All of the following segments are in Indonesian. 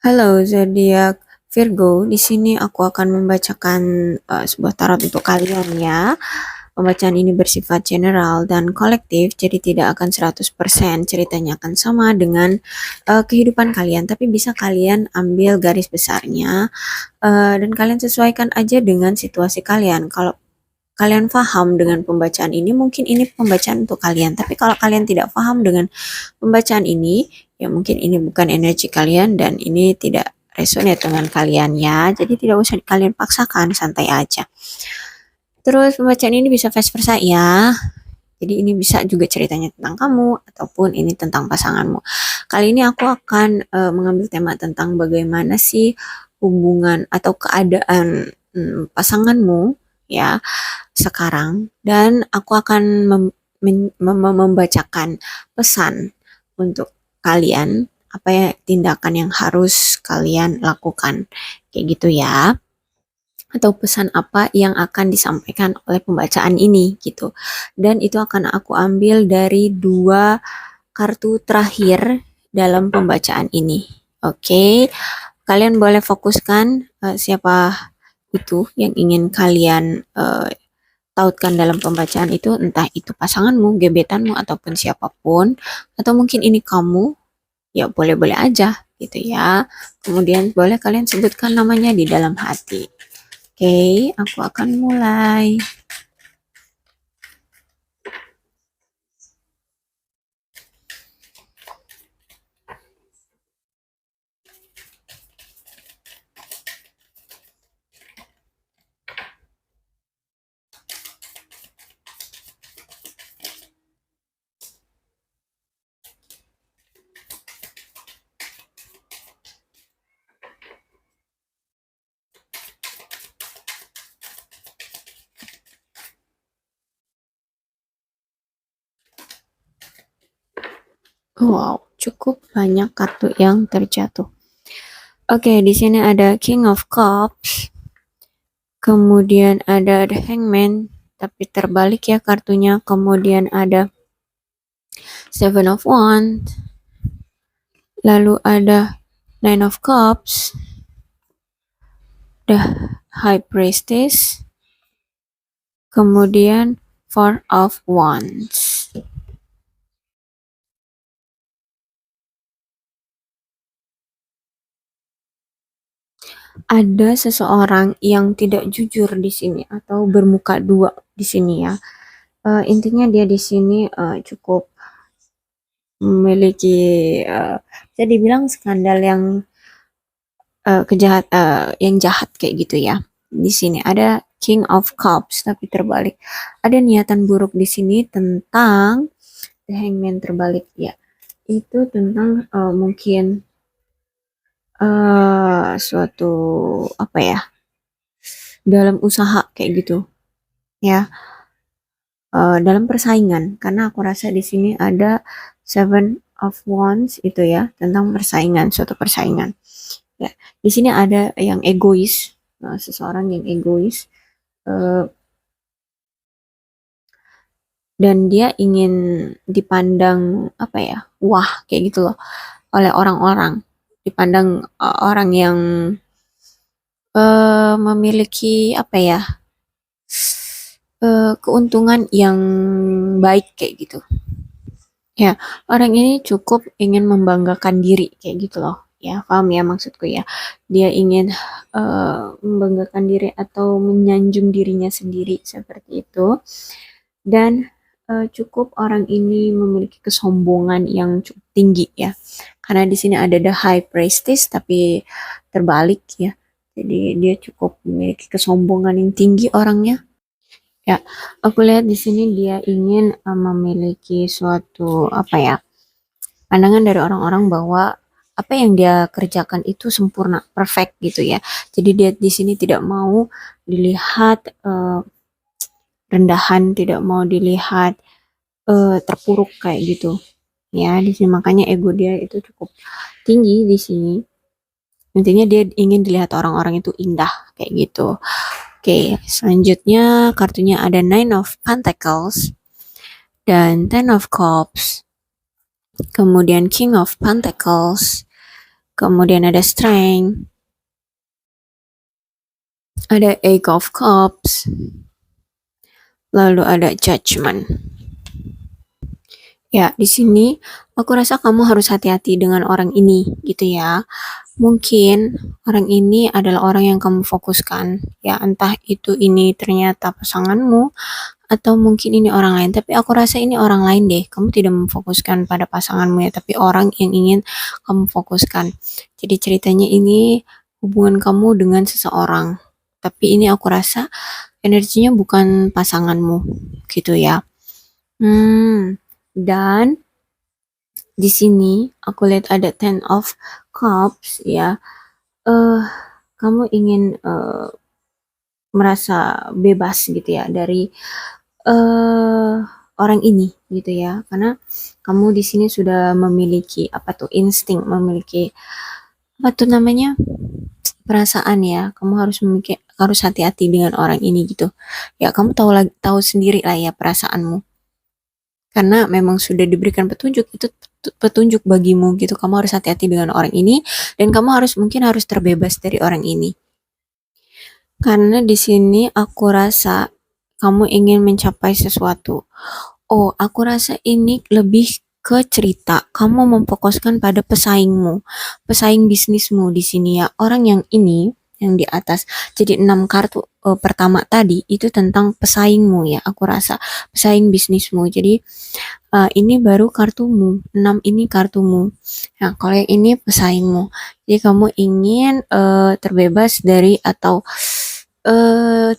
Halo zodiak Virgo, di sini aku akan membacakan sebuah tarot untuk kalian ya. Pembacaan ini bersifat general dan kolektif, jadi tidak akan 100% ceritanya akan sama dengan kehidupan kalian, tapi bisa kalian ambil garis besarnya dan kalian sesuaikan aja dengan situasi kalian. Kalau kalian paham dengan pembacaan ini, mungkin ini pembacaan untuk kalian. Tapi kalau kalian tidak paham dengan pembacaan ini, ya mungkin ini bukan energi kalian dan ini tidak resonate dengan kalian ya. Jadi tidak usah kalian paksakan, santai aja. Terus pembacaan ini bisa vice versa ya. Jadi ini bisa juga ceritanya tentang kamu ataupun ini tentang pasanganmu. Kali ini aku akan mengambil tema tentang bagaimana sih hubungan atau keadaan pasanganmu ya sekarang, dan aku akan membacakan pesan untuk kalian, apa ya tindakan yang harus kalian lakukan kayak gitu ya, atau pesan apa yang akan disampaikan oleh pembacaan ini gitu. Dan itu akan aku ambil dari dua kartu terakhir dalam pembacaan ini. Oke, kalian boleh fokuskan siapa itu yang ingin kalian tautkan dalam pembacaan itu, entah itu pasanganmu, gebetanmu, ataupun siapapun, atau mungkin ini kamu, ya boleh-boleh aja gitu ya. Kemudian boleh kalian sebutkan namanya di dalam hati. Oke, aku akan mulai. Wow, cukup banyak kartu yang terjatuh. Oke, di sini ada King of Cups, kemudian ada The Hangman, tapi terbalik ya kartunya. Kemudian ada Seven of Wands, lalu ada Nine of Cups, The High Priestess, kemudian Four of Wands. Ada seseorang yang tidak jujur di sini atau bermuka dua di sini ya. Intinya dia di sini cukup memiliki bisa dibilang skandal yang yang jahat kayak gitu ya. Di sini ada King of Cups tapi terbalik. Ada niatan buruk di sini tentang The Hangman terbalik ya. Itu tentang mungkin suatu apa ya, dalam usaha kayak gitu ya, dalam persaingan, karena aku rasa di sini ada Seven of Wands itu ya, tentang persaingan, suatu persaingan ya. Di sini ada yang egois, seseorang yang egois, uh, dan dia ingin dipandang apa ya, wah kayak gitu loh oleh orang-orang, dipandang orang yang memiliki apa ya, keuntungan yang baik kayak gitu. Ya, orang ini cukup ingin membanggakan diri kayak gitu loh. Ya, paham ya maksudku ya. Dia ingin membanggakan diri atau menyanjung dirinya sendiri seperti itu. Dan cukup orang ini memiliki kesombongan yang cukup tinggi ya. Karena di sini ada the high priestess tapi terbalik ya. Jadi dia cukup memiliki kesombongan yang tinggi orangnya. Ya, aku lihat di sini dia ingin memiliki suatu apa ya, pandangan dari orang-orang bahwa apa yang dia kerjakan itu sempurna, perfect gitu ya. Jadi dia di sini tidak mau dilihat rendahan, tidak mau dilihat terpuruk kayak gitu. Ya, di sini makanya ego dia itu cukup tinggi di sini. Intinya dia ingin dilihat orang-orang itu indah kayak gitu. Oke, selanjutnya kartunya ada Nine of Pentacles dan Ten of Cups, kemudian King of Pentacles, kemudian ada strength, ada eight of cups, lalu ada judgment. Ya, di sini aku rasa kamu harus hati-hati dengan orang ini gitu ya. Mungkin orang ini adalah orang yang kamu fokuskan, ya entah itu ini ternyata pasanganmu atau mungkin ini orang lain, tapi aku rasa ini orang lain deh. Kamu tidak memfokuskan pada pasanganmu ya, tapi orang yang ingin kamu fokuskan. Jadi ceritanya ini hubungan kamu dengan seseorang, tapi ini aku rasa energinya bukan pasanganmu gitu ya. Dan di sini aku lihat ada Ten of Cups ya. Kamu ingin merasa bebas gitu ya dari orang ini gitu ya, karena kamu di sini sudah memiliki apa tuh insting, memiliki apa tuh namanya perasaan ya. Kamu harus hati-hati dengan orang ini gitu ya. Kamu tahu sendiri lah ya perasaanmu, karena memang sudah diberikan petunjuk, itu petunjuk bagimu gitu. Kamu harus hati-hati dengan orang ini dan kamu mungkin harus terbebas dari orang ini, karena di sini aku rasa kamu ingin mencapai sesuatu. Oh, aku rasa ini lebih ke cerita kamu memfokuskan pada pesaingmu, pesaing bisnismu di sini ya. Orang yang ini yang di atas, jadi 6 kartu pertama tadi itu tentang pesaingmu ya. Aku rasa pesaing bisnismu. Jadi ini baru kartumu, 6 ini kartumu. Nah, kalau yang ini pesaingmu. Jadi kamu ingin terbebas dari atau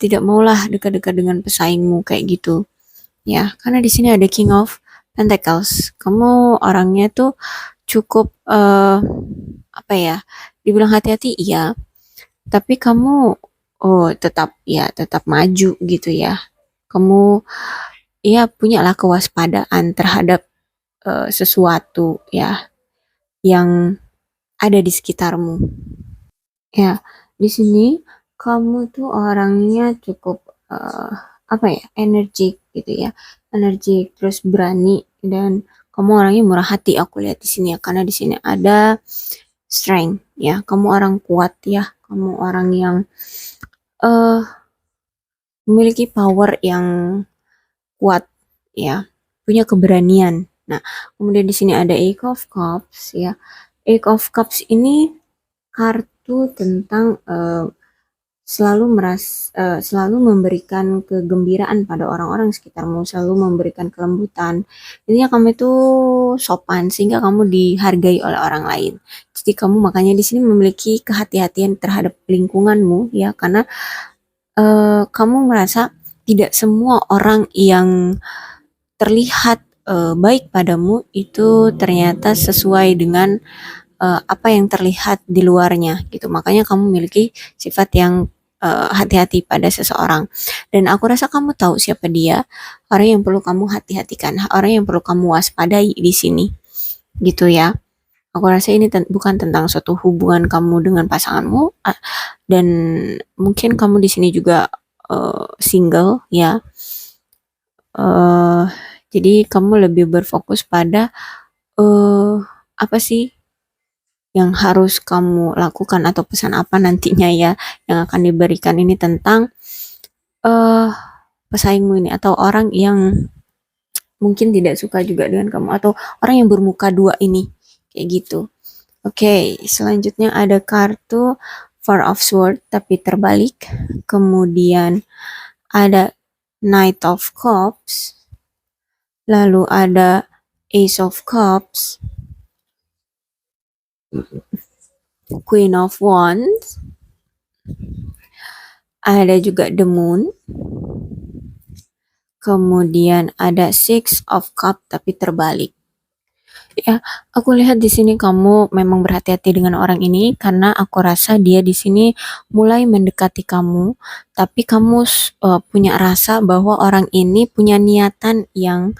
tidak maulah dekat-dekat dengan pesaingmu kayak gitu. Ya, karena di sini ada King of Pentacles. Kamu orangnya tuh cukup apa ya? Dibilang hati-hati iya, tapi kamu tetap maju gitu ya. Kamu ya punyalah kewaspadaan terhadap sesuatu ya yang ada di sekitarmu. Ya, di sini kamu tuh orangnya cukup apa ya, energik gitu ya, energik terus berani, dan kamu orangnya murah hati aku lihat di sini ya, karena di sini ada strength ya. Kamu orang kuat ya, kamu orang yang memiliki power yang kuat ya, punya keberanian. Nah, kemudian di sini ada Eight of Cups ya. Eight of Cups ini kartu tentang selalu memberikan kegembiraan pada orang-orang sekitarmu, selalu memberikan kelembutan. Intinya kamu itu sopan sehingga kamu dihargai oleh orang lain. Jadi kamu makanya di sini memiliki kehati-hatian terhadap lingkunganmu ya, karena kamu merasa tidak semua orang yang terlihat baik padamu itu ternyata sesuai dengan apa yang terlihat di luarnya gitu. Makanya kamu memiliki sifat yang hati-hati pada seseorang, dan aku rasa kamu tahu siapa dia, orang yang perlu kamu hati-hatikan, orang yang perlu kamu waspadai di sini gitu ya. Aku rasa ini bukan tentang suatu hubungan kamu dengan pasanganmu, dan mungkin kamu di sini juga single ya. Jadi kamu lebih berfokus pada apa sih yang harus kamu lakukan atau pesan apa nantinya ya yang akan diberikan. Ini tentang pesaingmu ini atau orang yang mungkin tidak suka juga dengan kamu, atau orang yang bermuka dua ini kayak gitu. Oke, selanjutnya ada kartu Four of Swords tapi terbalik. Kemudian ada Knight of Cups. Lalu ada Ace of Cups. Queen of Wands. Ada juga The Moon. Kemudian ada Six of Cups tapi terbalik. Ya, aku lihat di sini kamu memang berhati-hati dengan orang ini, karena aku rasa dia di sini mulai mendekati kamu, tapi kamu punya rasa bahwa orang ini punya niatan yang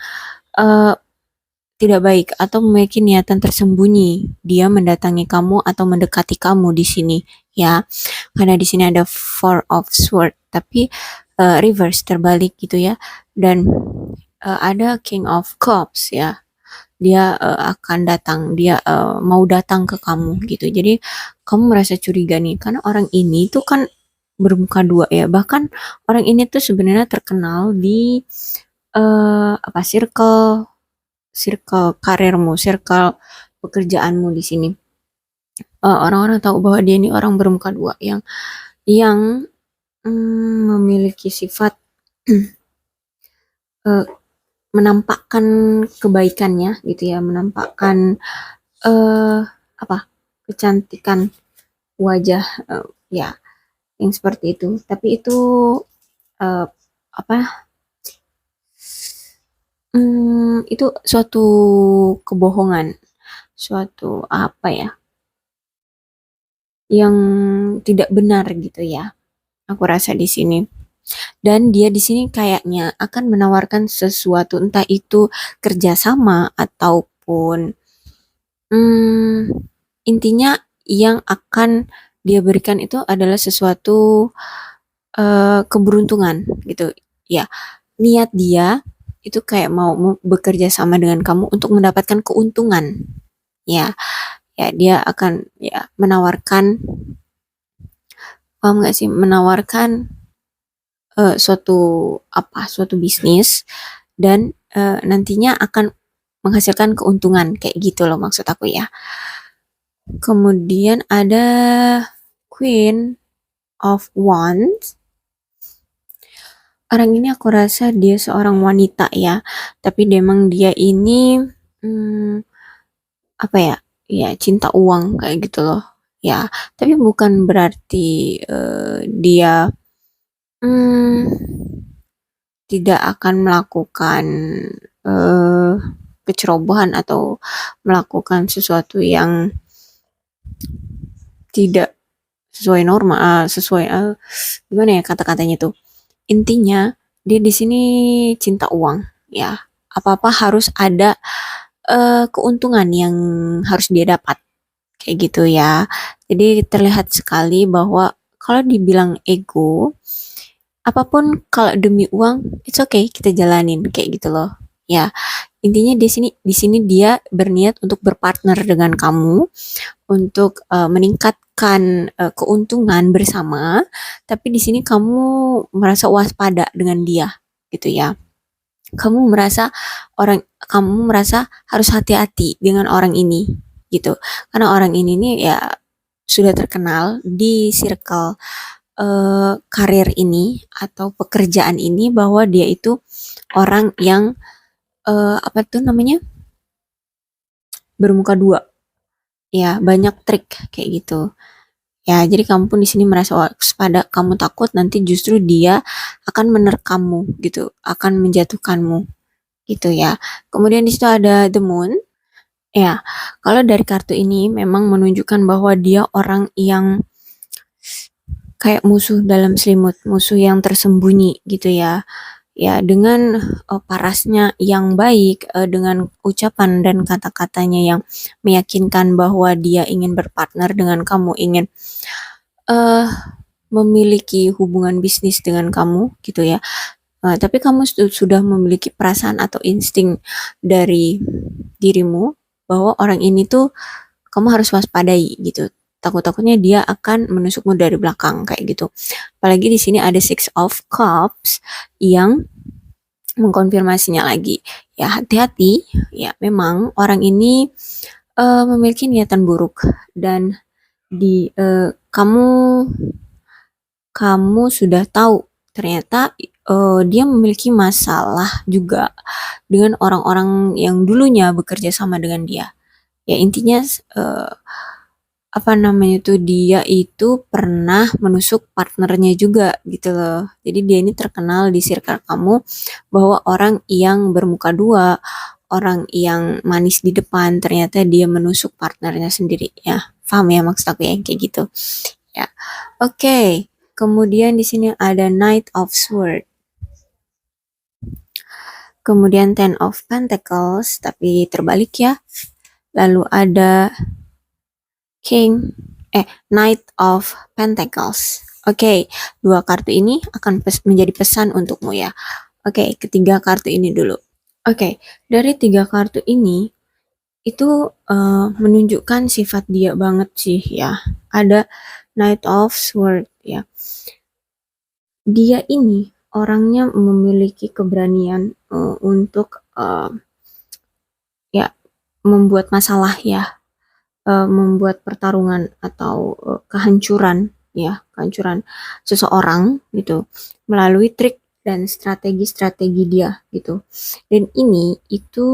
tidak baik atau memiliki niatan tersembunyi. Dia mendatangi kamu atau mendekati kamu di sini ya. Karena di sini ada Four of Swords tapi reverse, terbalik gitu ya. Dan ada King of Cups ya. dia akan datang, dia mau datang ke kamu gitu. Jadi kamu merasa curiga nih, karena orang ini tuh kan bermuka dua ya. Bahkan orang ini tuh sebenarnya terkenal di apa circle circle karirmu, circle pekerjaanmu di sini. Orang-orang tahu bahwa dia ini orang bermuka dua yang memiliki sifat eh, menampakkan kebaikannya gitu ya, menampakkan eh apa kecantikan wajah, ya yang seperti itu. Tapi itu eh, apa itu suatu kebohongan, suatu apa ya, yang tidak benar gitu ya. Aku rasa di sini. Dan dia di sini kayaknya akan menawarkan sesuatu, entah itu kerjasama ataupun hmm, intinya yang akan dia berikan itu adalah sesuatu keberuntungan gitu. Ya, niat dia itu kayak mau bekerja sama dengan kamu untuk mendapatkan keuntungan. Ya, ya dia akan ya menawarkan, paham nggak sih, menawarkan suatu apa, suatu bisnis dan nantinya akan menghasilkan keuntungan kayak gitu loh maksud aku ya. Kemudian ada Queen of Wands. Orang ini aku rasa dia seorang wanita ya, tapi memang dia ini hmm, apa ya? Ya cinta uang kayak gitu loh. Ya, tapi bukan berarti dia hmm, tidak akan melakukan eh, kecerobohan atau melakukan sesuatu yang tidak sesuai norma, sesuai gimana ya kata-katanya tuh. Intinya dia di sini cinta uang, ya. Apa-apa harus ada keuntungan yang harus dia dapat kayak gitu ya. Jadi terlihat sekali bahwa kalau dibilang ego, apapun kalau demi uang, it's okay kita jalanin kayak gitu loh. Ya, intinya di sini dia berniat untuk berpartner dengan kamu untuk meningkatkan keuntungan bersama, tapi di sini kamu merasa waspada dengan dia gitu ya. Kamu merasa harus hati-hati dengan orang ini gitu. Karena orang ini nih ya sudah terkenal di circle karir ini atau pekerjaan ini bahwa dia itu orang yang apa tuh namanya, bermuka dua, ya banyak trik kayak gitu. Ya, jadi kamu pun di sini merasa waspada, kamu takut nanti justru dia akan menerkammu gitu, akan menjatuhkanmu gitu ya. Kemudian di situ ada the moon. Ya, kalau dari kartu ini memang menunjukkan bahwa dia orang yang kayak musuh dalam selimut, musuh yang tersembunyi gitu ya. Ya, dengan parasnya yang baik, dengan ucapan dan kata-katanya yang meyakinkan bahwa dia ingin berpartner dengan kamu, ingin eh memiliki hubungan bisnis dengan kamu gitu ya. Tapi kamu sudah memiliki perasaan atau insting dari dirimu bahwa orang ini tuh kamu harus waspadai gitu. Takut-takutnya dia akan menusukmu dari belakang kayak gitu. Apalagi di sini ada Six of Cups yang mengkonfirmasinya lagi. Ya hati-hati, ya memang orang ini memiliki niatan buruk dan di kamu kamu sudah tahu ternyata dia memiliki masalah juga dengan orang-orang yang dulunya bekerja sama dengan dia. Ya intinya eh, apa namanya tuh, dia itu pernah menusuk partnernya juga gitu loh. Jadi dia ini terkenal di circle kamu bahwa orang yang bermuka dua, orang yang manis di depan, ternyata dia menusuk partnernya sendiri ya. Paham ya maksud aku ya kayak gitu. Ya. Oke. Kemudian di sini ada Knight of Swords. Kemudian Ten of Pentacles, tapi terbalik ya. Lalu ada King, Knight of Pentacles. Oke, dua kartu ini akan menjadi pesan untukmu ya. Oke, ketiga kartu ini dulu. Oke, dari 3 kartu ini itu menunjukkan sifat dia banget sih ya. Ada Knight of Swords ya. Dia ini orangnya memiliki keberanian untuk ya membuat masalah ya, membuat pertarungan atau kehancuran ya, kehancuran seseorang gitu melalui trik dan strategi-strategi dia gitu. Dan ini itu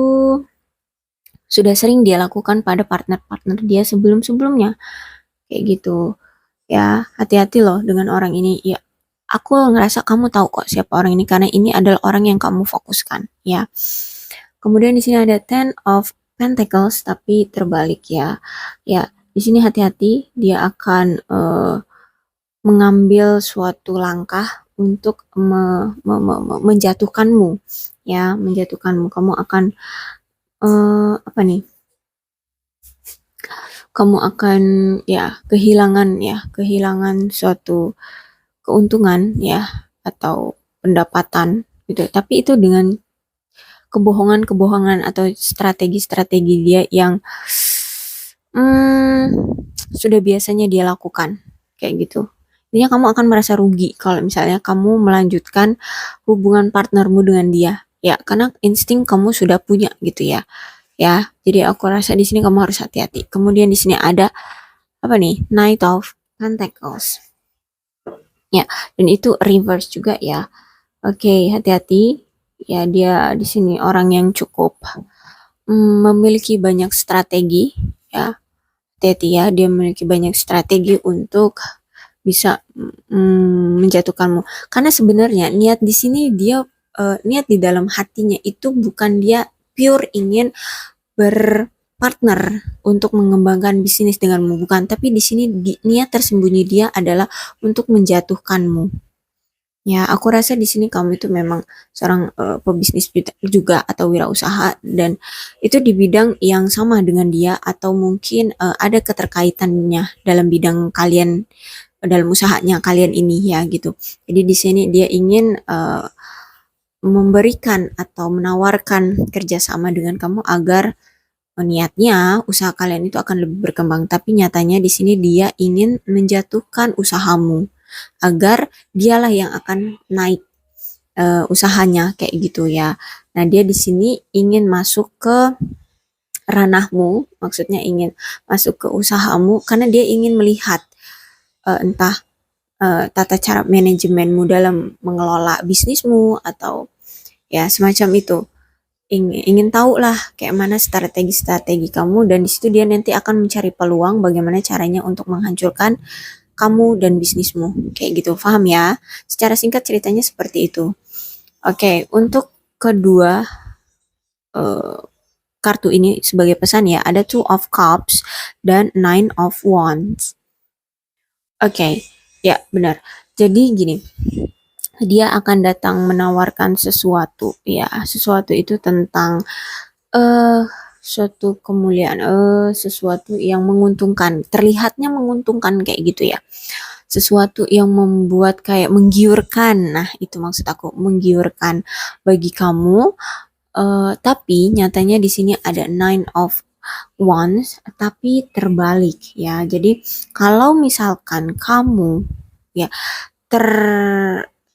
sudah sering dia lakukan pada partner-partner dia sebelum-sebelumnya kayak gitu. Ya, hati-hati loh dengan orang ini. Ya, aku ngerasa kamu tahu kok siapa orang ini karena ini adalah orang yang kamu fokuskan, ya. Kemudian di sini ada Ten of Pentacles tapi terbalik ya. Ya, di sini hati-hati dia akan mengambil suatu langkah untuk menjatuhkanmu ya, menjatuhkanmu. Kamu akan apa nih? Kamu akan kehilangan suatu keuntungan ya atau pendapatan gitu. Tapi itu dengan kebohongan-kebohongan atau strategi-strategi dia yang hmm, sudah biasanya dia lakukan kayak gitu. Intinya kamu akan merasa rugi kalau misalnya kamu melanjutkan hubungan partnermu dengan dia. Ya, karena insting kamu sudah punya gitu ya. Ya, jadi aku rasa di sini kamu harus hati-hati. Kemudian di sini ada apa nih? Knight of Pentacles. Ya, dan itu reverse juga ya. Oke, hati-hati. Ya, dia di sini orang yang cukup memiliki banyak strategi ya. Hati-hati ya, dia memiliki banyak strategi untuk bisa menjatuhkanmu. Karena sebenarnya niat di sini dia niat di dalam hatinya itu bukan dia pure ingin berpartner untuk mengembangkan bisnis denganmu, bukan, tapi di sini niat tersembunyi dia adalah untuk menjatuhkanmu. Ya, aku rasa di sini kamu itu memang seorang pebisnis juga atau wirausaha dan itu di bidang yang sama dengan dia atau mungkin ada keterkaitannya dalam bidang kalian dalam usahanya kalian ini ya gitu. Jadi di sini dia ingin memberikan atau menawarkan kerjasama dengan kamu agar niatnya usaha kalian itu akan lebih berkembang, tapi nyatanya di sini dia ingin menjatuhkan usahamu agar dialah yang akan naik usahanya kayak gitu ya. Nah, dia di sini ingin masuk ke ranahmu, maksudnya ingin masuk ke usahamu karena dia ingin melihat entah tata cara manajemenmu dalam mengelola bisnismu atau ya semacam itu. Ingin tahu lah kayak mana strategi-strategi kamu dan di situ dia nanti akan mencari peluang bagaimana caranya untuk menghancurkan kamu dan bisnismu kayak gitu, paham ya? Secara singkat ceritanya seperti itu. Oke, untuk kedua eh, kartu ini sebagai pesan ya ada Two of Cups dan Nine of Wands. Oke, ya benar. Jadi gini, dia akan datang menawarkan sesuatu ya, sesuatu itu tentang eh suatu kemuliaan, sesuatu yang menguntungkan, terlihatnya menguntungkan kayak gitu ya. Sesuatu yang membuat kayak menggiurkan. Nah, itu maksud aku, menggiurkan bagi kamu. Tapi nyatanya di sini ada Nine of Wands, tapi terbalik ya. Jadi kalau misalkan kamu ya ter,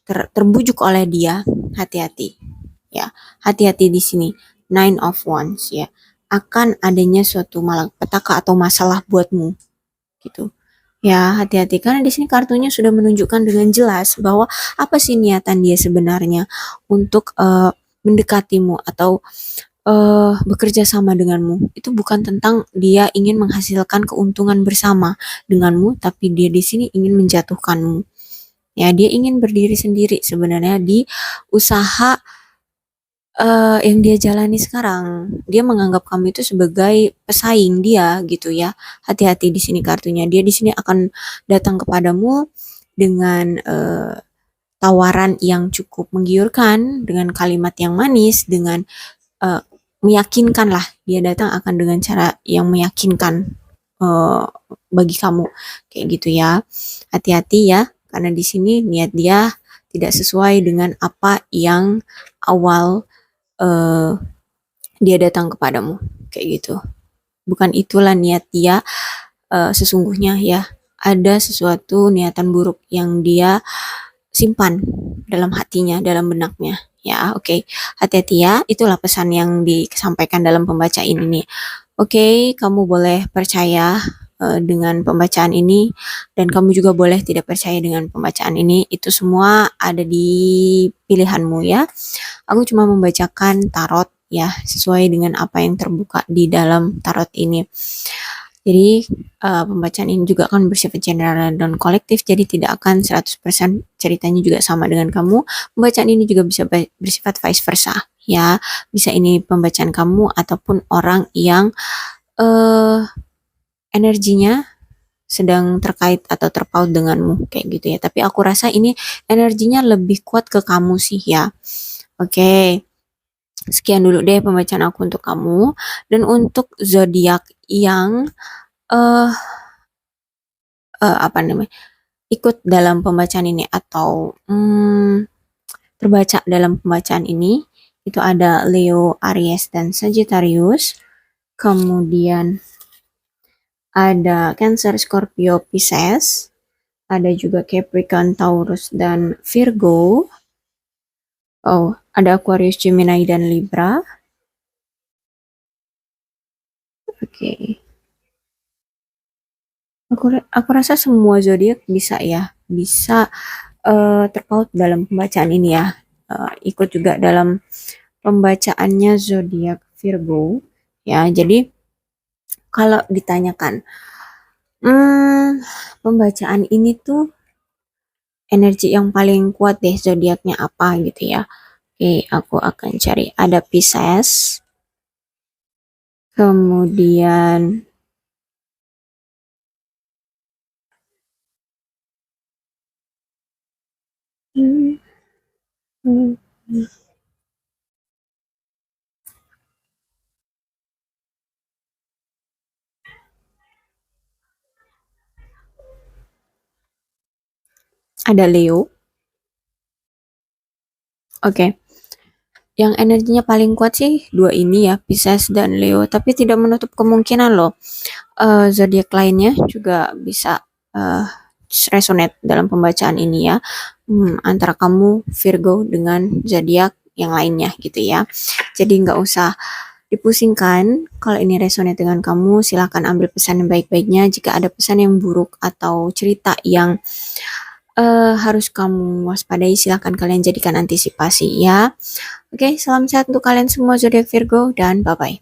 terbujuk oleh dia, hati-hati ya. Hati-hati di sini. Nine of Wands ya. Akan adanya suatu malapetaka atau masalah buatmu gitu. Ya, hati-hati karena di sini kartunya sudah menunjukkan dengan jelas bahwa apa sih niatan dia sebenarnya untuk mendekatimu atau bekerja sama denganmu. Itu bukan tentang dia ingin menghasilkan keuntungan bersama denganmu, tapi dia di sini ingin menjatuhkanmu. Ya, dia ingin berdiri sendiri sebenarnya di usaha yang dia jalani sekarang. Dia menganggap kamu itu sebagai pesaing dia gitu ya. Hati-hati di sini kartunya. Dia di sini akan datang kepadamu dengan tawaran yang cukup menggiurkan, dengan kalimat yang manis, dengan uh, meyakinkan lah. Dia datang akan dengan cara yang meyakinkan uh, bagi kamu kayak gitu ya. Hati-hati ya, karena di sini niat dia tidak sesuai dengan apa yang awal eh, dia datang kepadamu, kayak gitu. Bukan itulah niat dia sesungguhnya ya. Ada sesuatu niatan buruk yang dia simpan dalam hatinya, dalam benaknya. Ya, oke. Hati-hati ya. Itulah pesan yang disampaikan dalam pembacaan ini. Oke, kamu boleh percaya dengan pembacaan ini dan kamu juga boleh tidak percaya dengan pembacaan ini. Itu semua ada di pilihanmu ya. Aku cuma membacakan tarot ya, sesuai dengan apa yang terbuka di dalam tarot ini. Jadi pembacaan ini juga akan bersifat general dan kolektif, jadi tidak akan 100% ceritanya juga sama dengan kamu. Pembacaan ini juga bisa bersifat vice versa ya. Bisa ini pembacaan kamu ataupun orang yang energinya sedang terkait atau terpaut denganmu kayak gitu ya. Tapi aku rasa ini energinya lebih kuat ke kamu sih ya. Oke. Sekian dulu deh pembacaan aku untuk kamu. Dan untuk zodiak yang eh apa namanya, ikut dalam pembacaan ini atau terbaca dalam pembacaan ini, itu ada Leo, Aries, dan Sagittarius. Kemudian ada Cancer, Scorpio, Pisces. Ada juga Capricorn, Taurus, dan Virgo. Oh, ada Aquarius, Gemini, dan Libra. Oke. Aku rasa semua zodiak bisa ya, bisa terpaut dalam pembacaan ini ya. Ikut juga dalam pembacaannya zodiak Virgo ya. Jadi kalau ditanyakan, pembacaan ini tuh energi yang paling kuat deh zodiaknya apa gitu ya. Oke, aku akan cari. Ada Pisces, kemudian hmm, hmm, hmm, ada Leo. Oke. Yang energinya paling kuat sih dua ini ya, Pisces dan Leo. Tapi tidak menutup kemungkinan loh, zodiak lainnya juga bisa uh, resonate dalam pembacaan ini ya. Antara kamu Virgo dengan zodiak yang lainnya gitu ya. Jadi nggak usah dipusingkan. Kalau ini resonate dengan kamu, silahkan ambil pesan yang baik-baiknya. Jika ada pesan yang buruk atau cerita yang harus kamu waspadai, silahkan kalian jadikan antisipasi ya. Oke, salam sehat untuk kalian semua zodiak Virgo dan bye-bye.